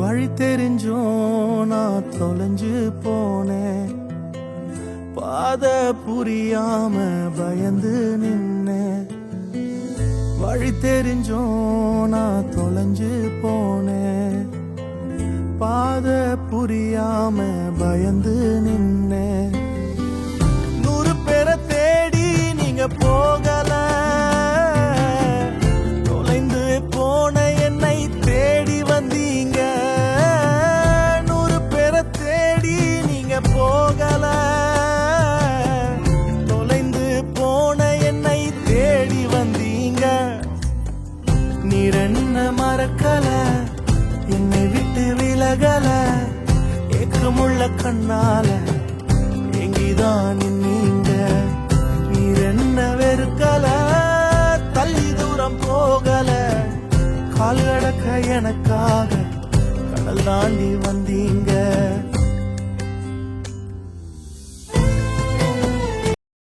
வழி தெரிஞ்சோ நான் தொலைஞ்சு போனேன், பாத புரியாம பயந்து நின்னேன். வழி தெரிஞ்சோ நான் தொலைஞ்சு போனேன், பாத புரியாம பயந்து நின்னேன். 100 பேரை தேடி நீங்க போகல, தொலைந்து போன என்னை தேடி வந்தீங்க. 100 பேரை தேடி நீங்க போகல, தொலைந்து போன என்னை தேடி வந்தீங்க. நீர் என்ன மறக்கல, என்னை விட்டு விலகல, ஏக்கமுள்ள கண்ணால எங்கிதான் நீங்க. நீர் என்ன வெறுக்கல, தள்ளி தூரம் போகல, கால் கடக்க எனக்காக கடல் தாண்டி வந்தீங்க.